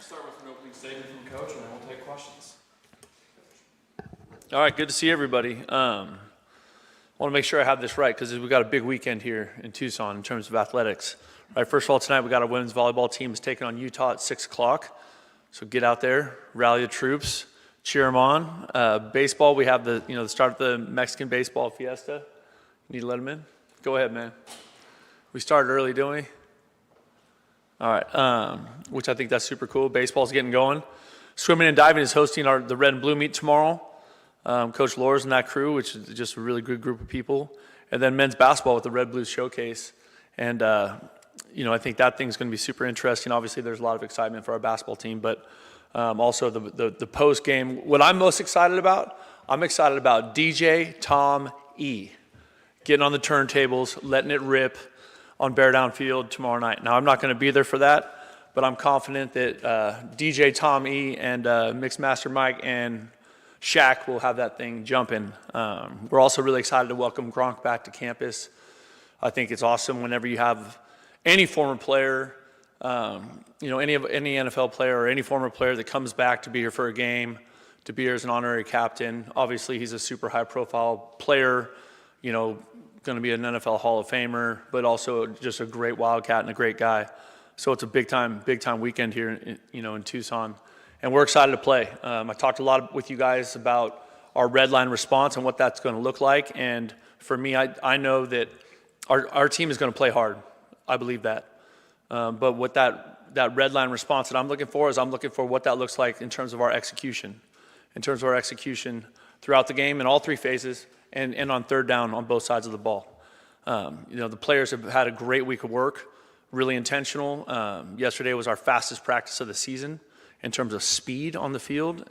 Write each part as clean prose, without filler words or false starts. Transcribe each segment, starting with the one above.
Start with an opening statement from Coach, and then we'll take questions. All right, good to see everybody. I want to make sure I have this right because we've got a big weekend here in Tucson in terms of athletics. All right, first of all, tonight we got our women's volleyball team is taking on Utah at 6 o'clock. So get out there, rally the troops, cheer them on. Baseball, we have the start of the Mexican baseball fiesta. You need to let them in? Go ahead, man. We started early, didn't we? All right, which I think that's super cool. Baseball's getting going. Swimming and diving is hosting the red and blue meet tomorrow. Coach Lohr's and that crew, which is just a really good group of people. And then men's basketball with the Red Blues Showcase. And, I think that thing's going to be super interesting. Obviously, there's a lot of excitement for our basketball team, but also the post game. What I'm most excited about, I'm excited about DJ Tom E. getting on the turntables, letting it rip on Bear Down Field tomorrow night. Now, I'm not going to be there for that, but I'm confident that DJ Tom E. and Mixmaster Mike and Shaq will have that thing jumping. We're also really excited to welcome Gronk back to campus. I think it's awesome whenever you have any former player, any NFL player or any former player that comes back to be here for a game, to be here as an honorary captain. Obviously, he's a super high-profile player, going to be an NFL Hall of Famer, but also just a great Wildcat and a great guy. So it's a big time weekend here, in Tucson. And we're excited to play. I talked a lot with you guys about our red line response and what that's going to look like. And for me, I know that our team is going to play hard. I believe that. But what that red line response that I'm looking for is I'm looking for what that looks like in terms of our execution. In terms of our execution throughout the game in all three phases and on third down on both sides of the ball. The players have had a great week of work, really intentional. Yesterday was our fastest practice of the season in terms of speed on the field,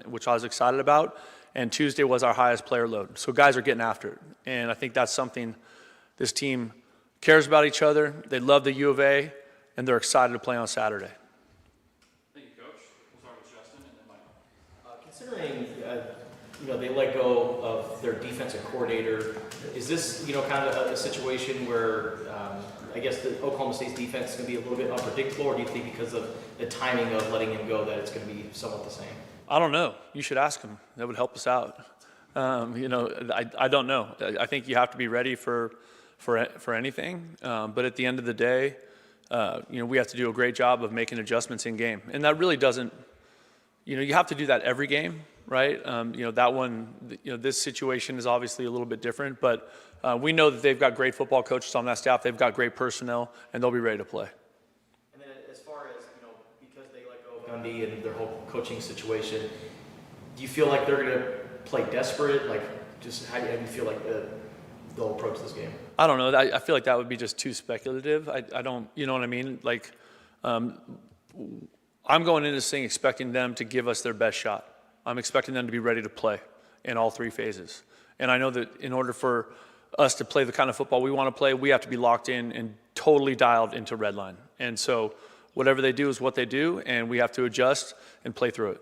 which I was excited about. And Tuesday was our highest player load. So guys are getting after it. And I think that's something this team cares about each other. They love the U of A, and they're excited to play on Saturday. Thank you, Coach. We'll start with Justin and then Michael. Considering, they let go of their defensive coordinator, is this, kind of a situation where I guess the Oklahoma State's defense is going to be a little bit unpredictable, or do you think because of the timing of letting him go that it's going to be somewhat the same? I don't know. You should ask him. That would help us out. I don't know. I think you have to be ready for anything. But at the end of the day, we have to do a great job of making adjustments in game. And that really doesn't, you have to do that every game, right? That one, this situation is obviously a little bit different, but we know that they've got great football coaches on that staff. They've got great personnel, and they'll be ready to play. And then as far as, because they let go of Gundy and their whole coaching situation, do you feel like they're going to play desperate? Like, just how do you feel like they'll approach this game? I don't know. I feel like that would be just too speculative. I don't, you know what I mean? Like, I'm going into this thing expecting them to give us their best shot. I'm expecting them to be ready to play in all three phases. And I know that in order for us to play the kind of football we want to play, we have to be locked in and totally dialed into red line. And so whatever they do is what they do, and we have to adjust and play through it.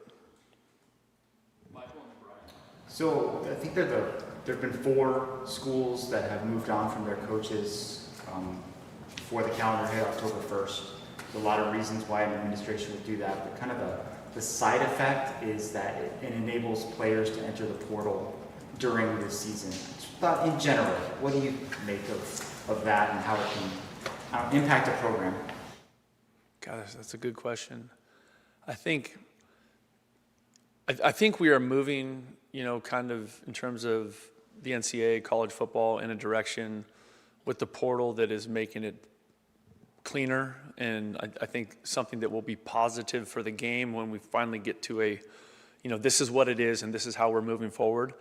So I think there have been 4 schools that have moved on from their coaches before the calendar hit October 1st. There's a lot of reasons why an administration would do that, but kind of the side effect is that it enables players to enter the portal during the season. But in general, what do you make of that and how it can impact a program? God, that's a good question. I think we are moving, kind of in terms of the NCAA, college football, in a direction with the portal that is making it cleaner, and I think something that will be positive for the game when we finally get to this is what it is and this is how we're moving forward.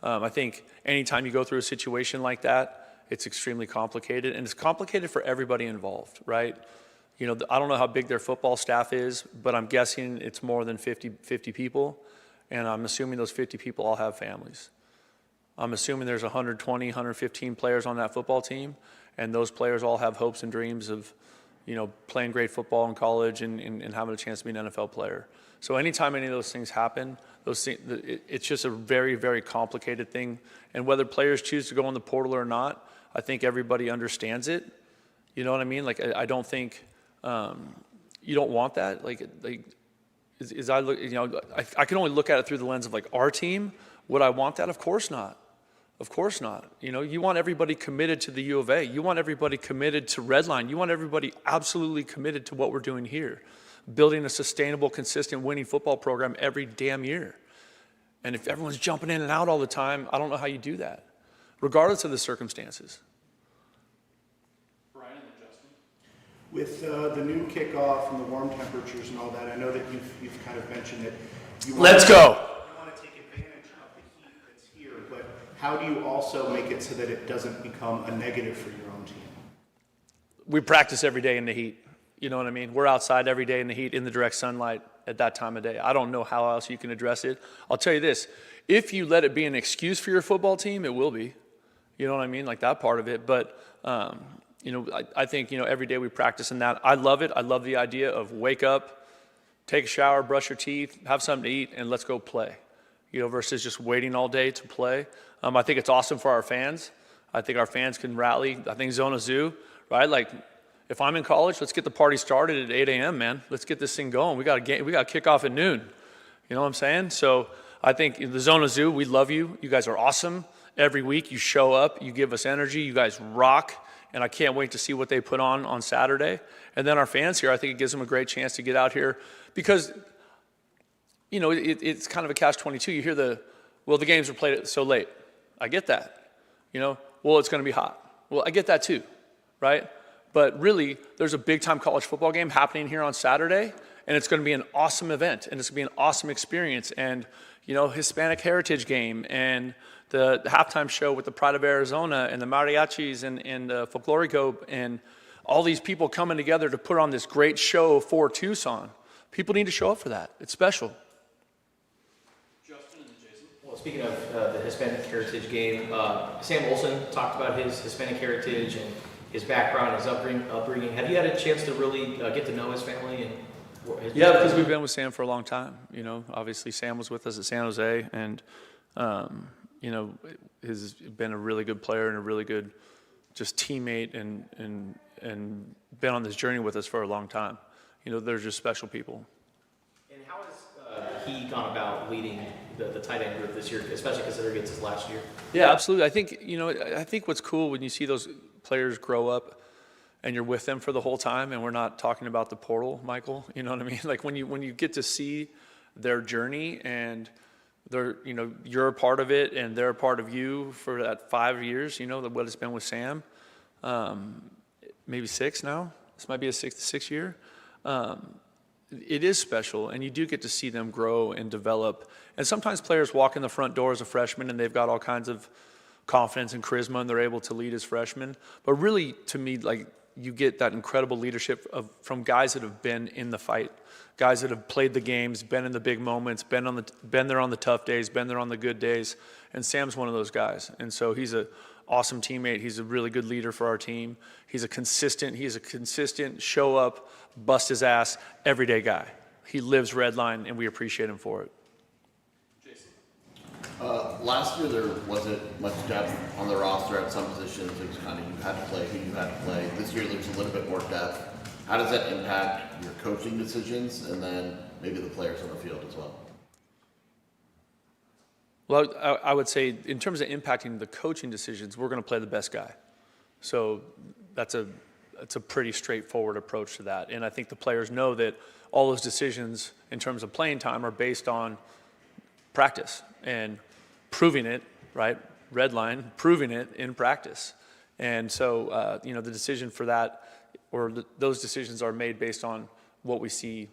I think anytime you go through a situation like that, it's extremely complicated, and it's complicated for everybody involved, right? I don't know how big their football staff is, but I'm guessing it's more than 50 people, and I'm assuming those 50 people all have families. I'm assuming there's 120, 115 players on that football team, and those players all have hopes and dreams of, playing great football in college and having a chance to be an NFL player. So anytime any of those things happen, it's just a very, very complicated thing. And whether players choose to go in the portal or not, I think everybody understands it. You know what I mean? Like, I don't think you don't want that. Like is I look, I can only look at it through the lens of like our team. Would I want that? Of course not. Of course not. You want everybody committed to the U of A. You want everybody committed to Redline. You want everybody absolutely committed to what we're doing here, building a sustainable, consistent, winning football program every damn year. And if everyone's jumping in and out all the time, I don't know how you do that, regardless of the circumstances. Brian and then Justin. With the new kickoff and the warm temperatures and all that, I know that you've kind of mentioned that you Let's go. want to take advantage of the heat that's here, but how do you also make it so that it doesn't become a negative for your own team? We practice every day in the heat. You know what I mean? We're outside every day in the heat, in the direct sunlight at that time of day. I don't know how else you can address it. I'll tell you this. If you let it be an excuse for your football team, it will be. You know what I mean? Like that part of it. But, I think, every day we practice in that. I love it. I love the idea of wake up, take a shower, brush your teeth, have something to eat, and let's go play, versus just waiting all day to play. I think it's awesome for our fans. I think our fans can rally. I think Zona Zoo, right? Like, if I'm in college, let's get the party started at 8 a.m., man. Let's get this thing going. We got to kick off at noon. You know what I'm saying? So I think the Zona Zoo, we love you. You guys are awesome. Every week you show up, you give us energy, you guys rock, and I can't wait to see what they put on Saturday. And then our fans here, I think it gives them a great chance to get out here because, it's kind of a catch-22. You hear the games were played so late. I get that. It's going to be hot. Well, I get that too, right? But really, there's a big-time college football game happening here on Saturday, and it's going to be an awesome event, and it's going to be an awesome experience. And, Hispanic Heritage Game, and the halftime show with the Pride of Arizona, and the mariachis, and the Folklorico, and all these people coming together to put on this great show for Tucson. People need to show up for that. It's special. Justin and then Jason. Well, speaking of the Hispanic Heritage Game, Sam Olson talked about his Hispanic heritage and his background, his upbringing. Have you had a chance to really get to know his family? Yeah, because we've been with Sam for a long time. Obviously Sam was with us at San Jose, and has been a really good player and a really good just teammate, and been on this journey with us for a long time. They're just special people. And how has he gone about leading the tight end group this year, especially considering it's his last year? Yeah, absolutely. I think what's cool when you see those players grow up and you're with them for the whole time, and we're not talking about the portal, Michael, you know what I mean? Like when you get to see their journey, and they're, you're a part of it and they're a part of you for that 5 years, what it's been with Sam, maybe 6 now. This might be a sixth year. It is special, and you do get to see them grow and develop. And sometimes players walk in the front door as a freshman and they've got all kinds of confidence and charisma, and they're able to lead as freshmen. But really, to me, like, you get that incredible leadership from guys that have been in the fight, guys that have played the games, been in the big moments, been there on the tough days, been there on the good days. And Sam's one of those guys. And so he's an awesome teammate. He's a really good leader for our team. He's a consistent, show up, bust his ass, everyday guy. He lives Redline, and we appreciate him for it. Last year there wasn't much depth on the roster at some positions. It was kind of you had to play who you had to play. This year there's a little bit more depth. How does that impact your coaching decisions, and then maybe the players on the field as well? Well, I would say in terms of impacting the coaching decisions, we're going to play the best guy. So that's a pretty straightforward approach to that. And I think the players know that all those decisions in terms of playing time are based on practice and proving it, right? Redline, proving it in practice. And so, the decision for that, or those decisions are made based on what we see,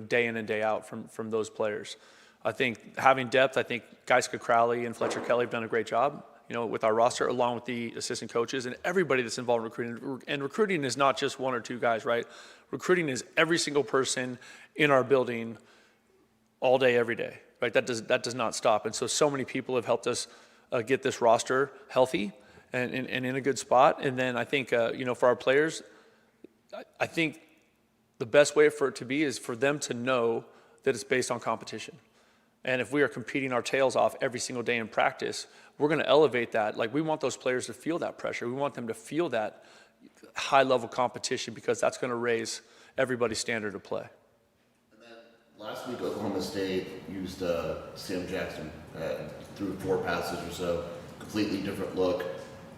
day in and day out from those players. I think having depth, I think Geiska Crowley and Fletcher Kelly have done a great job, with our roster, along with the assistant coaches and everybody that's involved in recruiting. And recruiting is not just 1 or 2 guys, right? Recruiting is every single person in our building all day, every day, right? That does not stop. And so many people have helped us get this roster healthy and in a good spot. And then I think, for our players, I think the best way for it to be is for them to know that it's based on competition. And if we are competing our tails off every single day in practice, we're going to elevate that. Like, we want those players to feel that pressure. We want them to feel that high-level competition, because that's going to raise everybody's standard of play. And then Last week, Oklahoma State used Sam Jackson, threw 4 passes or so, completely different look.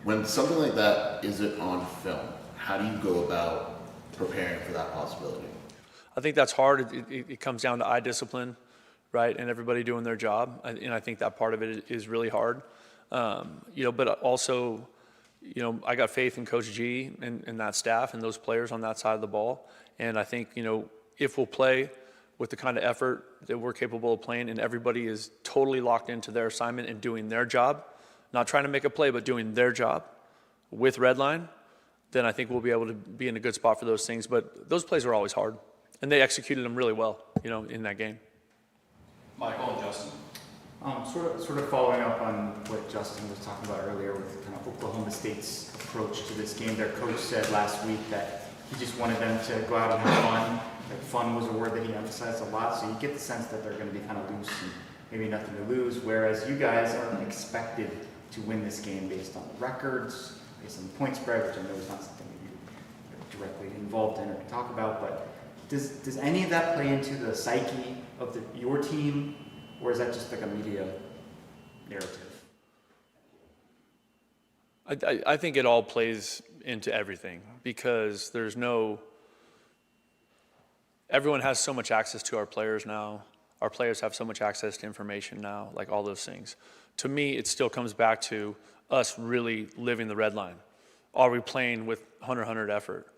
When something like that isn't on film, how do you go about preparing for that possibility? I think that's hard. It comes down to eye discipline, right, and everybody doing their job. And I think that part of it is really hard. But also, I got faith in Coach G and that staff and those players on that side of the ball. And I think, if we'll play with the kind of effort that we're capable of playing and everybody is totally locked into their assignment and doing their job, not trying to make a play, but doing their job with Redline, then I think we'll be able to be in a good spot for those things. But those plays are always hard, and they executed them really well, in that game. Michael and Justin. Sort of following up on what Justin was talking about earlier with kind of Oklahoma State's approach to this game. Their coach said last week that he just wanted them to go out and have fun. Like fun was a word that he emphasized a lot, so you get the sense that they're going to be kind of loose and maybe nothing to lose, whereas you guys are expected to win this game based on the records, based on the point spread, which I know is not something that you're directly involved in or can talk about, but does any of that play into the psyche of your team, or is that just like a media narrative? I think it all plays into everything because everyone has so much access to our players now. Our players have so much access to information now, like all those things. To me, it still comes back to us really living the red line. Are we playing with 100 effort?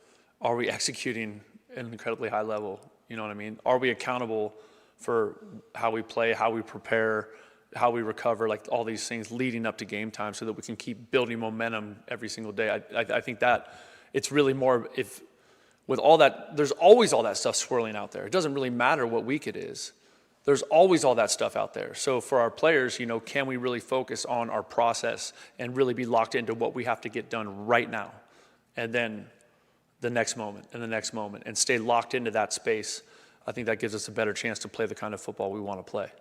Are we executing at an incredibly high level? You know what I mean? Are we accountable for how we play, how we prepare, how we recover, like all these things leading up to game time so that we can keep building momentum every single day? I think that it's really more with all that, there's always all that stuff swirling out there. It doesn't really matter what week it is. There's always all that stuff out there. So for our players, can we really focus on our process and really be locked into what we have to get done right now? And then the next moment and the next moment and stay locked into that space. I think that gives us a better chance to play the kind of football we want to play.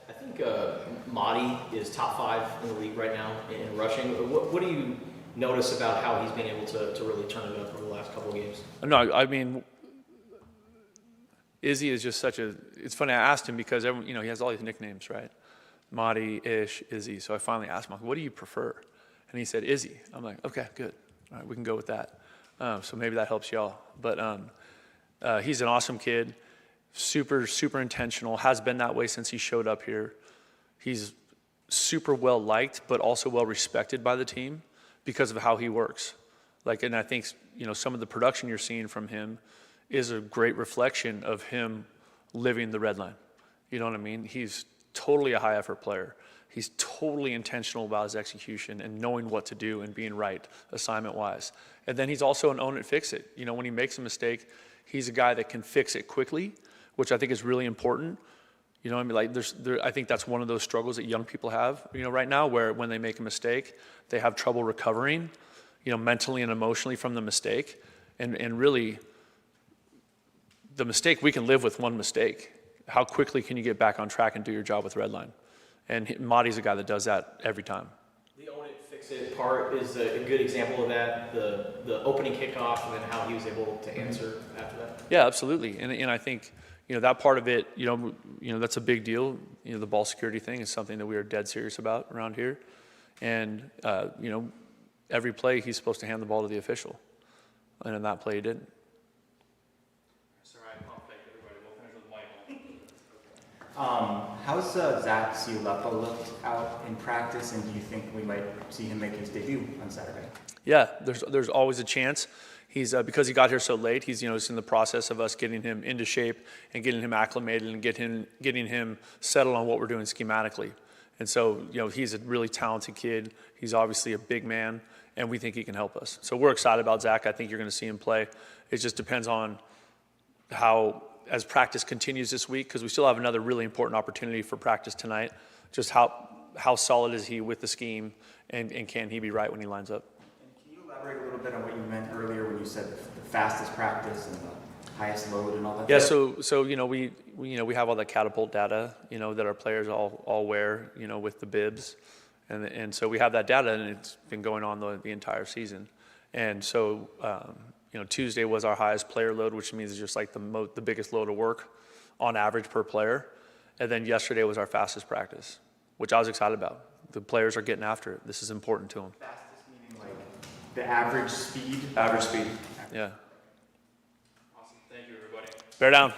I think Mahdi is top 5 in the league right now in rushing. What do you notice about how he's been able to really turn it up over the last couple of games? No, I mean, Izzy is just it's funny, I asked him because everyone, he has all these nicknames, right? Mahdi, Ish, Izzy. So I finally asked him, what do you prefer? And he said, Izzy. I'm like, okay, good. All right, we can go with that. So maybe that helps y'all. But he's an awesome kid, super, super intentional, has been that way since he showed up here. He's super well liked, but also well respected by the team because of how he works. And I think, some of the production you're seeing from him is a great reflection of him living the red line. You know what I mean? He's totally a high effort player. He's totally intentional about his execution and knowing what to do and being right assignment wise. And then he's also an own it, fix it. When he makes a mistake, he's a guy that can fix it quickly, which I think is really important. I think that's one of those struggles that young people have, right now, where when they make a mistake, they have trouble recovering, mentally and emotionally from the mistake. And really, the mistake, we can live with one mistake. How quickly can you get back on track and do your job with Redline? And Mahdi's a guy that does that every time. The own it, fix it part is a good example of that, the opening kickoff and then how he was able to answer after that. Yeah, absolutely. And I think, that part of it, that's a big deal. The ball security thing is something that we are dead serious about around here. And, every play he's supposed to hand the ball to the official. And in that play he didn't. How's Zach Ciulepa looked out in practice, and do you think we might see him make his debut on Saturday? Yeah, there's always a chance. He's because he got here so late. He's in the process of us getting him into shape and getting him acclimated and getting him settled on what we're doing schematically. And so he's a really talented kid. He's obviously a big man, and we think he can help us. So we're excited about Zach. I think you're going to see him play. It just depends on how, as practice continues this week, because we still have another really important opportunity for practice tonight, just how solid is he with the scheme, and can he be right when he lines up? And can you elaborate a little bit on what you meant earlier when you said the fastest practice and the highest load and all that? Yeah, so we have all the catapult data, that our players all wear, with the bibs, and so we have that data, and it's been going on the entire season. And so Tuesday was our highest player load, which means it's just like the biggest load of work on average per player. And then yesterday was our fastest practice, which I was excited about. The players are getting after it. This is important to them. Fastest meaning like the average speed? Average speed. Yeah. Awesome. Thank you, everybody. Bear down.